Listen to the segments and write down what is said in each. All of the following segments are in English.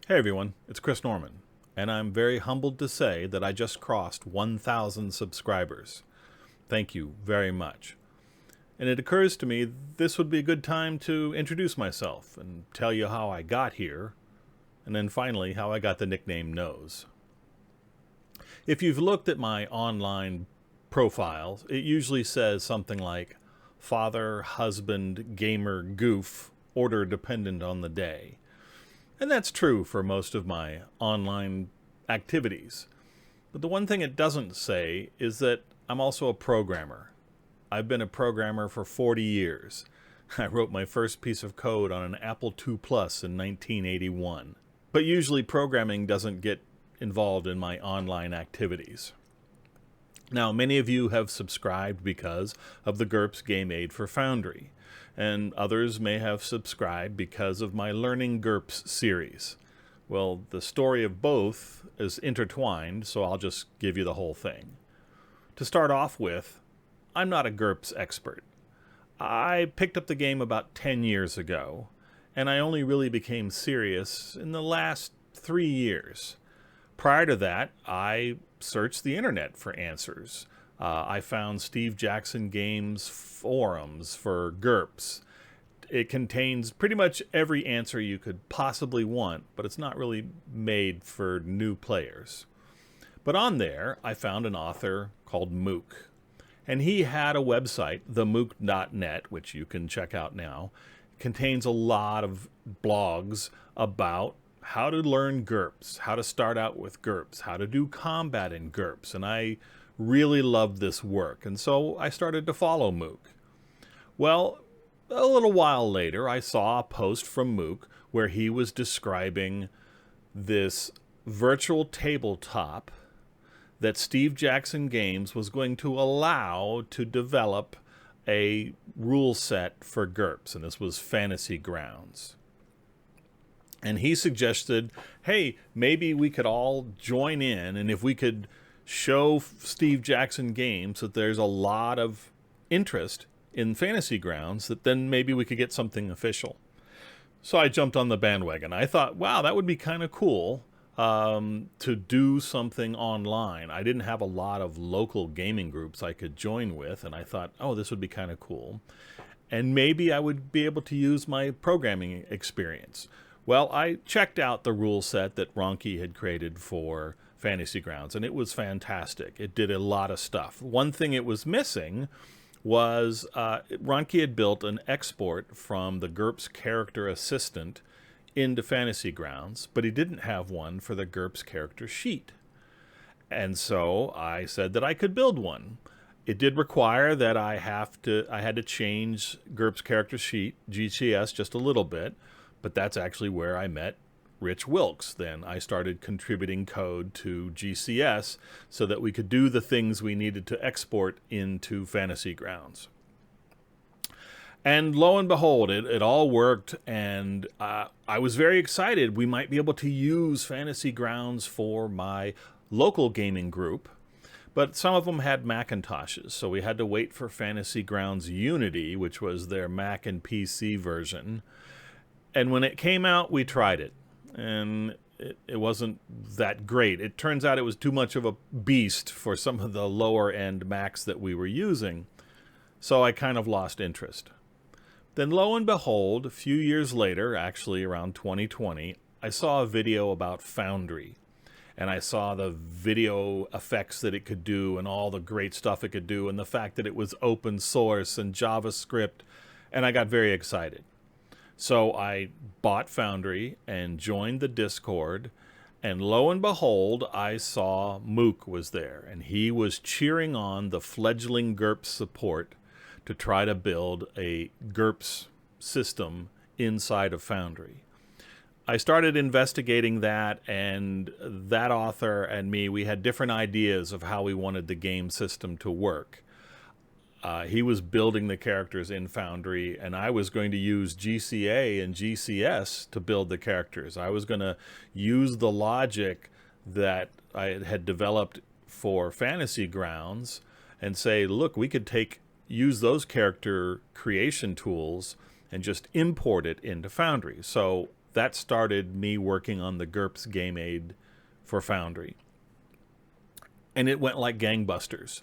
Hey everyone, it's Chris Norman, and I'm very humbled to say that I just crossed 1,000 subscribers. Thank you very much. And it occurs to me this would be a good time to introduce myself and tell you how I got here, and then finally how I got the nickname Nose. If you've looked at my online profile, it usually says something like father, husband, gamer, goof, order dependent on the day. And that's true for most of my online activities. But the one thing it doesn't say is that I'm also a programmer. I've been a programmer for 40 years. I wrote my first piece of code on an Apple II Plus in 1981. But usually programming doesn't get involved in my online activities. Now, many of you have subscribed because of the Gurps Game Aid for Foundry, and others may have subscribed because of my Learning Gurps series. Well, the story of both is intertwined, so I'll just give you the whole thing. To start off with, I'm not a Gurps expert. I picked up the game about 10 years ago, and I only really became serious in the last 3 years. Prior to that, I searched the internet for answers. I found Steve Jackson Games forums for Gurps. It contains pretty much every answer you could possibly want, but it's not really made for new players. But on there, I found an author called Mook. And he had a website, themook.net, which you can check out now. It contains a lot of blogs about how to learn Gurps, how to start out with Gurps, how to do combat in Gurps. And I really loved this work, and so I started to follow Mook. Well, a little while later, I saw a post from Mook where he was describing this virtual tabletop that Steve Jackson Games was going to allow to develop a rule set for Gurps, and this was Fantasy Grounds. And he suggested, hey, maybe we could all join in, and if we could show Steve Jackson Games that there's a lot of interest in Fantasy Grounds, that then maybe we could get something official. So I jumped on the bandwagon. I thought, wow, that would be kind of cool to do something online. I didn't have a lot of local gaming groups I could join with, and I thought, oh, this would be kind of cool. And maybe I would be able to use my programming experience. Well, I checked out the rule set that Ronke had created for Fantasy Grounds, and it was fantastic. It did a lot of stuff. One thing it was missing was Ronke had built an export from the Gurps character assistant into Fantasy Grounds, but he didn't have one for the Gurps character sheet. And so I said that I could build one. It did require that I had to change Gurps character sheet, GCS, just a little bit, but that's actually where I met Rich Wilkes. Then I started contributing code to GCS so that we could do the things we needed to export into Fantasy Grounds. And lo and behold, it all worked, and I was very excited. We might be able to use Fantasy Grounds for my local gaming group, but some of them had Macintoshes, so we had to wait for Fantasy Grounds Unity, which was their Mac and PC version. And when it came out, we tried it, and it wasn't that great. It turns out it was too much of a beast for some of the lower-end Macs that we were using, so I kind of lost interest. Then lo and behold, a few years later, actually around 2020, I saw a video about Foundry, and I saw the video effects that it could do and all the great stuff it could do and the fact that it was open source and JavaScript, and I got very excited. So I bought Foundry and joined the Discord, and lo and behold, I saw Mook was there, and he was cheering on the fledgling Gurps support to try to build a Gurps system inside of Foundry. I started investigating that, and that author and me, we had different ideas of how we wanted the game system to work. He was building the characters in Foundry, and I was going to use GCA and GCS to build the characters. I was going to use the logic that I had developed for Fantasy Grounds and say, look, we could use those character creation tools and just import it into Foundry. So that started me working on the Gurps game aid for Foundry. And it went like gangbusters.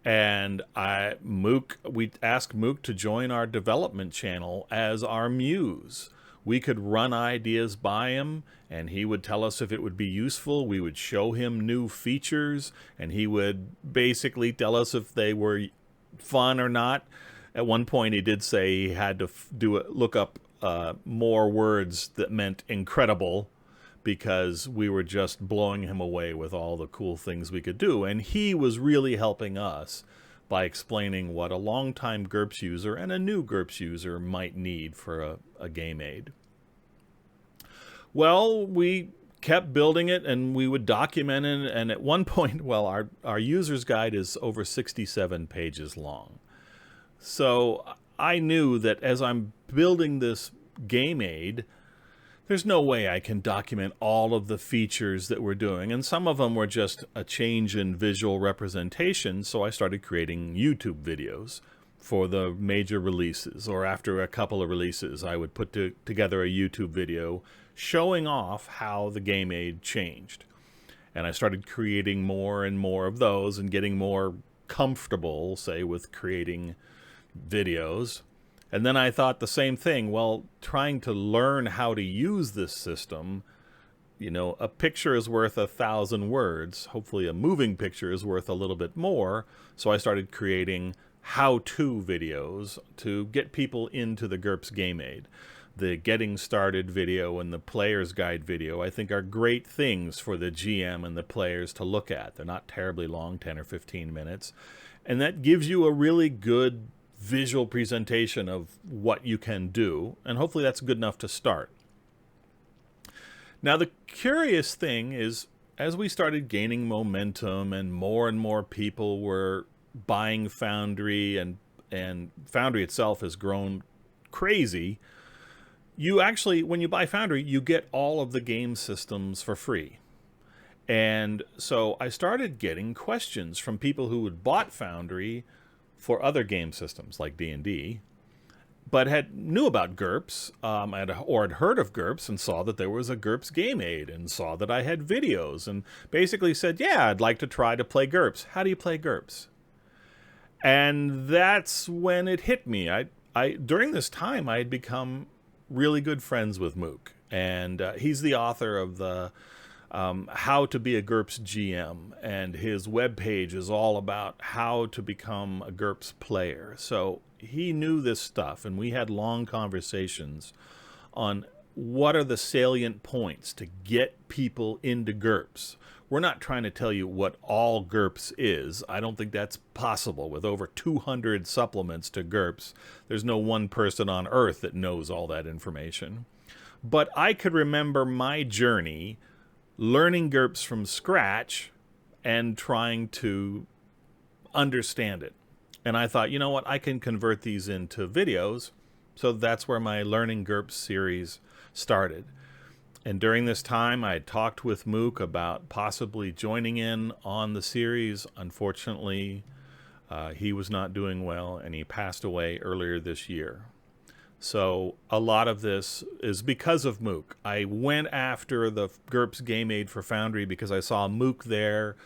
And we asked Mook to join our development channel as our muse. We could run ideas by him, and he would tell us if it would be useful. We would show him new features, and he would basically tell us if they were fun or not. At one point, he did say he had to look up more words that meant incredible, because we were just blowing him away with all the cool things we could do. And he was really helping us by explaining what a longtime Gurps user and a new Gurps user might need for a game aid. Well, we kept building it, and we would document it. And at one point, well, our user's guide is over 67 pages long. So I knew that as I'm building this game aid, there's no way I can document all of the features that we're doing. And some of them were just a change in visual representation, so I started creating YouTube videos for the major releases. Or after a couple of releases, I would put together a YouTube video showing off how the game aid changed. And I started creating more and more of those and getting more comfortable, say, with creating videos. And then I thought the same thing, well, trying to learn how to use this system, you know, a picture is worth 1,000 words. Hopefully a moving picture is worth a little bit more. So I started creating how-to videos to get people into the Gurps game aid. The getting started video and the player's guide video, I think, are great things for the GM and the players to look at. They're not terribly long, 10 or 15 minutes. And that gives you a really good visual presentation of what you can do, and hopefully that's good enough to start. Now, the curious thing is, as we started gaining momentum and more people were buying Foundry, and Foundry itself has grown crazy, you actually, when you buy Foundry, you get all of the game systems for free. And so I started getting questions from people who had bought Foundry for other game systems like D&D, but knew about Gurps, or had heard of Gurps and saw that there was a Gurps game aid and saw that I had videos and basically said, yeah, I'd like to try to play Gurps. How do you play Gurps? And that's when it hit me. During this time, I had become really good friends with Mook, and he's the author of the How to Be a Gurps GM, and his webpage is all about how to become a Gurps player. So he knew this stuff, and we had long conversations on what are the salient points to get people into Gurps. We're not trying to tell you what all Gurps is. I don't think that's possible. With over 200 supplements to Gurps, there's no one person on earth that knows all that information. But I could remember my journey learning Gurps from scratch and trying to understand it. And I thought, you know what, I can convert these into videos. So that's where my Learning Gurps series started. And during this time, I had talked with Mook about possibly joining in on the series. Unfortunately, he was not doing well, and he passed away earlier this year. So a lot of this is because of Mook. I went after the Gurps game aid for Foundry because I saw Mook there,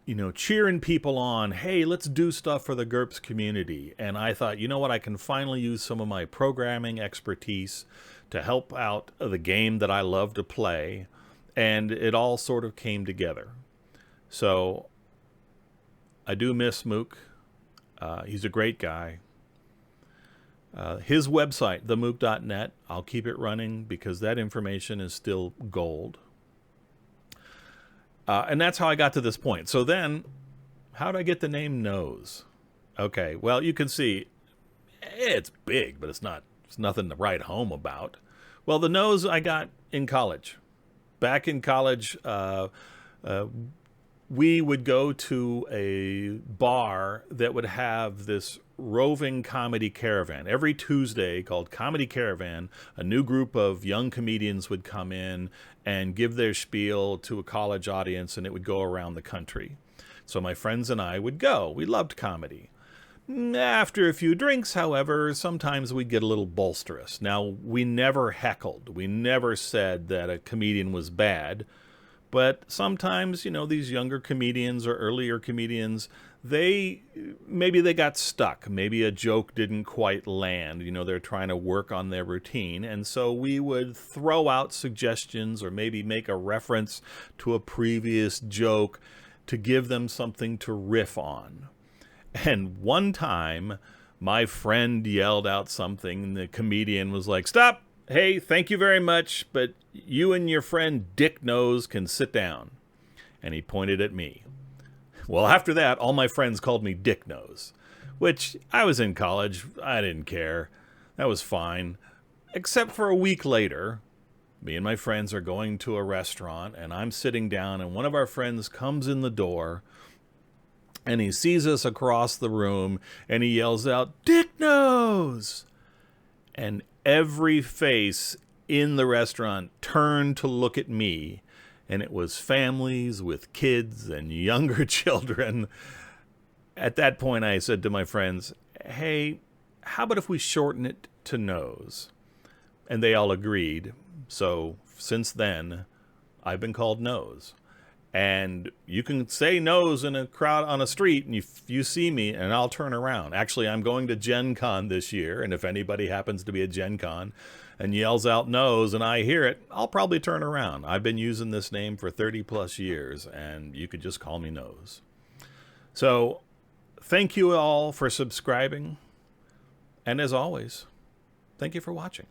you know, cheering people on. Hey, let's do stuff for the Gurps community. And I thought, you know what, I can finally use some of my programming expertise to help out the game that I love to play. And it all sort of came together. So I do miss Mook. He's a great guy. His website, themook.net, I'll keep it running because that information is still gold. And that's how I got to this point. So then, how did I get the name Nose? Okay, well, you can see it's big, but it's nothing to write home about. Well, the Nose I got in college. Back in college, we would go to a bar that would have this roving comedy caravan. Every Tuesday, called Comedy Caravan, a new group of young comedians would come in and give their spiel to a college audience, and it would go around the country. So my friends and I would go. We loved comedy. After a few drinks, however, sometimes we get a little boisterous. Now, we never heckled. We never said that a comedian was bad. But sometimes, these younger comedians or earlier comedians, maybe they got stuck. Maybe a joke didn't quite land. They're trying to work on their routine. And so we would throw out suggestions or maybe make a reference to a previous joke to give them something to riff on. And one time, my friend yelled out something, and the comedian was like, "Stop! Hey, thank you very much, but you and your friend Dick Nose can sit down." And he pointed at me. Well, after that, all my friends called me Dick Nose, which I was in college. I didn't care. That was fine. Except for a week later, me and my friends are going to a restaurant, and I'm sitting down, and one of our friends comes in the door, and he sees us across the room, and he yells out, "Dick Nose!" And every face in the restaurant turned to look at me, and it was families with kids and younger children. At that point, I said to my friends, "Hey, how about if we shorten it to Nose?" And they all agreed. So since then, I've been called Nose. And you can say nose in a crowd on a street, and you see me, and I'll turn around. Actually, I'm going to Gen Con this year, and if anybody happens to be at Gen Con and yells out nose and I hear it, I'll probably turn around. I've been using this name for 30 plus years, and you could just call me Nose. So thank you all for subscribing, and as always, thank you for watching.